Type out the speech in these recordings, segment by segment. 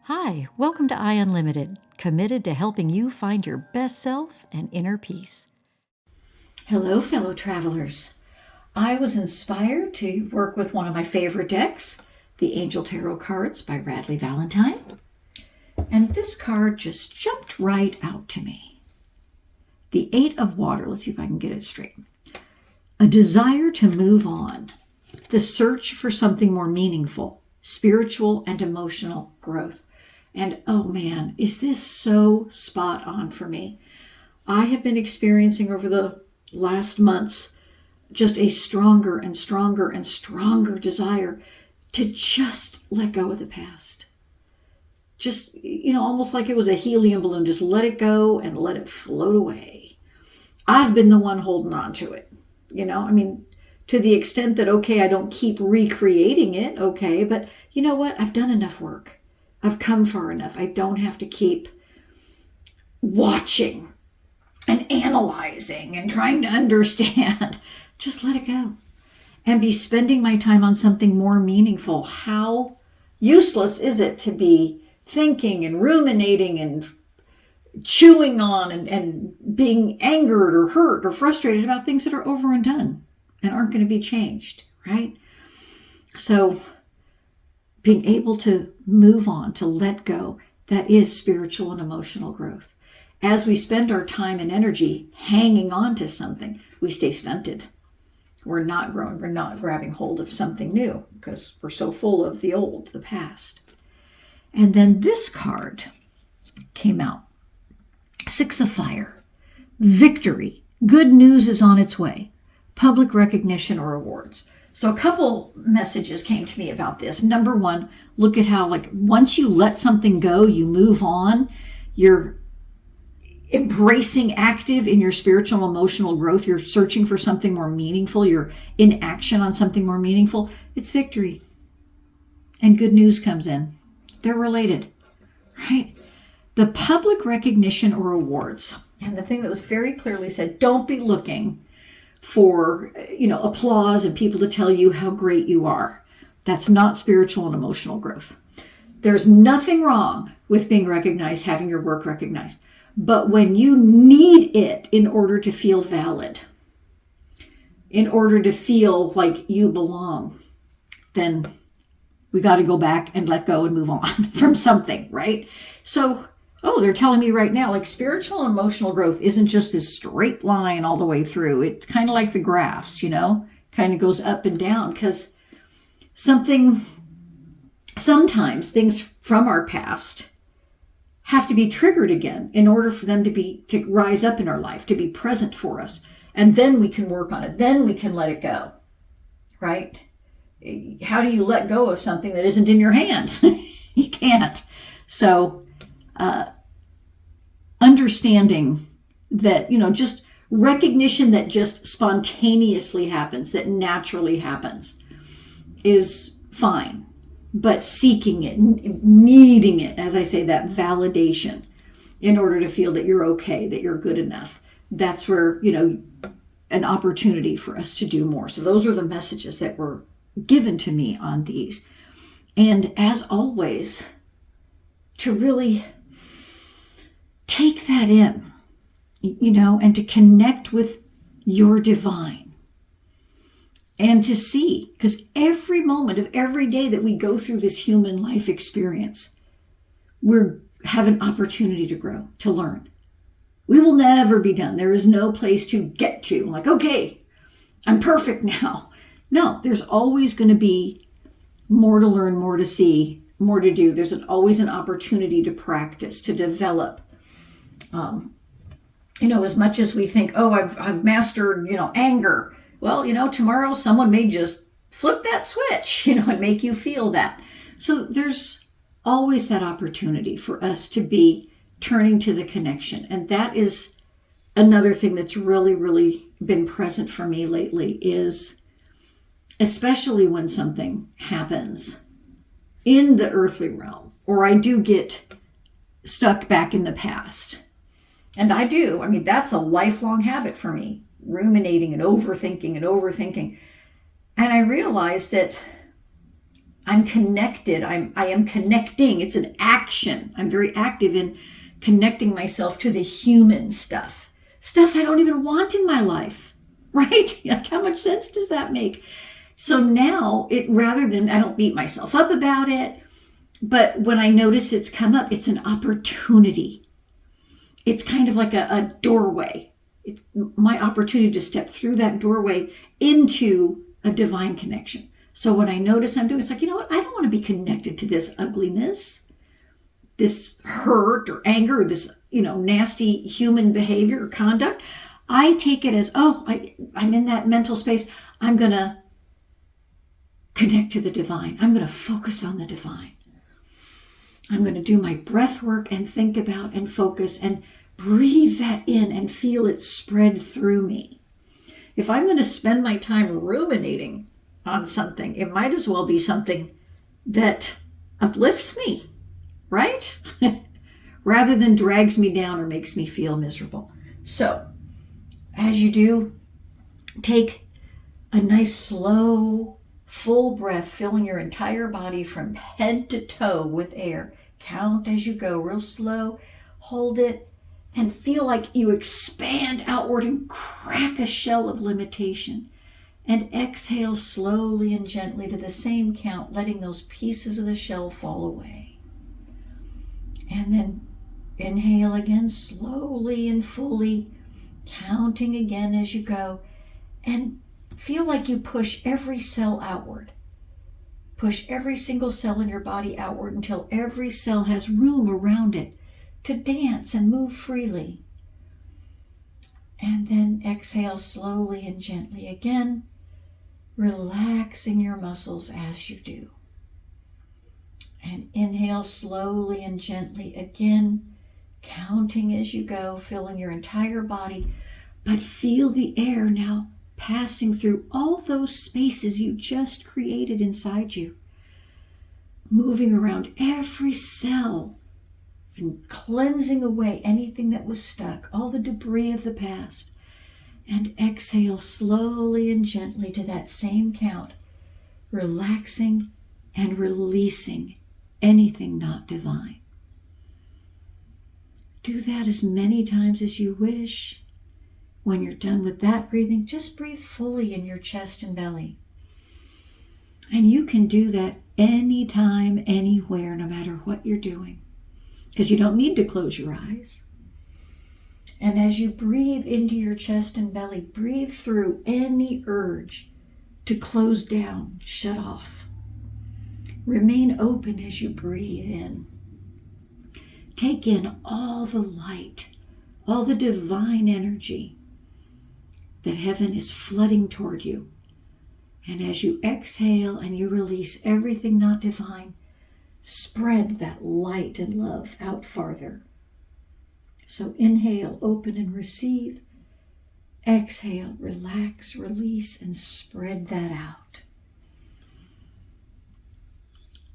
Hi, welcome to I Unlimited, committed to helping you find your best self and inner peace. Hello, fellow travelers. I was inspired to work with one of my favorite decks, the Angel Tarot cards by Radleigh Valentine. And this card just jumped right out to me. The Eight of Water. Let's see if I can get it straight. A desire to move on. The search for something more meaningful, spiritual and emotional growth. And oh man, is this so spot on for me? I have been experiencing over the last months just a stronger and stronger and stronger desire to just let go of the past. Just, almost like it was a helium balloon. Just let it go and let it float away. I've been the one holding on to it. To the extent that, okay, I don't keep recreating it, okay, but you know what? I've done enough work. I've come far enough. I don't have to keep watching and analyzing and trying to understand. Just let it go and be spending my time on something more meaningful. How useless is it to be thinking and ruminating and chewing on and being angered or hurt or frustrated about things that are over and done and aren't going to be changed, right? So being able to move on, to let go, that is spiritual and emotional growth. As we spend our time and energy hanging on to something, we stay stunted. We're not growing. We're not grabbing hold of something new because we're so full of the old, the past. And then this card came out. Six of Fire. Victory. Good news is on its way. Public recognition or awards. So a couple messages came to me about this. Number one, look at how once you let something go, you move on, you're embracing active in your spiritual and emotional growth. You're searching for something more meaningful. You're in action on something more meaningful. It's victory. And good news comes in. They're related, right? The public recognition or awards. And the thing that was very clearly said, don't be looking for, applause and people to tell you how great you are. That's not spiritual and emotional growth. There's nothing wrong with being recognized, having your work recognized. But when you need it in order to feel valid, in order to feel like you belong, then we got to go back and let go and move on from something, right? So, they're telling me right now, spiritual and emotional growth isn't just this straight line all the way through. It's kind of like the graphs, kind of goes up and down because sometimes things from our past have to be triggered again in order for them to rise up in our life, to be present for us. And then we can work on it. Then we can let it go, right? How do you let go of something that isn't in your hand? You can't. So, understanding that, just recognition that just spontaneously happens, that naturally happens is fine. But seeking it, needing it, as I say, that validation in order to feel that you're okay, that you're good enough, that's where, an opportunity for us to do more. So those are the messages that were given to me on these. And as always, to really take that in, and to connect with your divine and to see, because every moment of every day that we go through this human life experience, we have an opportunity to grow, to learn. We will never be done. There is no place to get to. Okay, I'm perfect now. No, there's always going to be more to learn, more to see, more to do. There's always an opportunity to practice, to develop. As much as we think, I've mastered, anger. Well, tomorrow someone may just flip that switch, and make you feel that. So there's always that opportunity for us to be turning to the connection. And that is another thing that's really, really been present for me lately is, especially when something happens in the earthly realm, or I do get stuck back in the past. And I do. That's a lifelong habit for me, ruminating and overthinking. And I realized that I'm connected. I am connecting. It's an action. I'm very active in connecting myself to the human stuff. Stuff I don't even want in my life, right? Like, how much sense does that make? So now rather than, I don't beat myself up about it, but when I notice it's come up, it's an opportunity. It's kind of like a doorway. It's my opportunity to step through that doorway into a divine connection. So when I notice I'm doing, it's like, you know what? I don't want to be connected to this ugliness, this hurt or anger, or this, nasty human behavior or conduct. I take it as, I'm in that mental space. I'm going to connect to the divine. I'm going to focus on the divine. I'm going to do my breath work and think about and focus and breathe that in and feel it spread through me. If I'm going to spend my time ruminating on something, it might as well be something that uplifts me, right? Rather than drags me down or makes me feel miserable. So, as you do, take a nice slow, full breath, filling your entire body from head to toe with air. Count as you go, real slow. Hold it and feel like you expand outward and crack a shell of limitation. And exhale slowly and gently to the same count, letting those pieces of the shell fall away. And then inhale again, slowly and fully, counting again as you go. And feel like you push every cell outward. Push every single cell in your body outward until every cell has room around it to dance and move freely. And then exhale slowly and gently again, relaxing your muscles as you do. And inhale slowly and gently again, counting as you go, filling your entire body, but feel the air now passing through all those spaces you just created inside you, moving around every cell and cleansing away anything that was stuck, all the debris of the past. And exhale slowly and gently to that same count, relaxing and releasing anything not divine. Do that as many times as you wish. When you're done with that breathing, just breathe fully in your chest and belly. And you can do that anytime, anywhere, no matter what you're doing, because you don't need to close your eyes. And as you breathe into your chest and belly, breathe through any urge to close down, shut off. Remain open as you breathe in. Take in all the light, all the divine energy that heaven is flooding toward you. And as you exhale and you release everything not divine, spread that light and love out farther. So inhale, open and receive. Exhale, relax, release, and spread that out.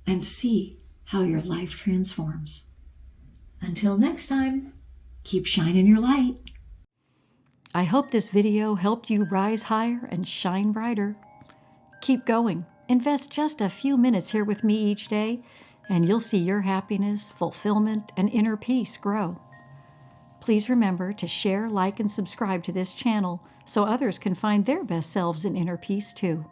And see how your life transforms. Until next time, keep shining your light. I hope this video helped you rise higher and shine brighter. Keep going. Invest just a few minutes here with me each day, and you'll see your happiness, fulfillment, and inner peace grow. Please remember to share, like, and subscribe to this channel so others can find their best selves in inner peace too.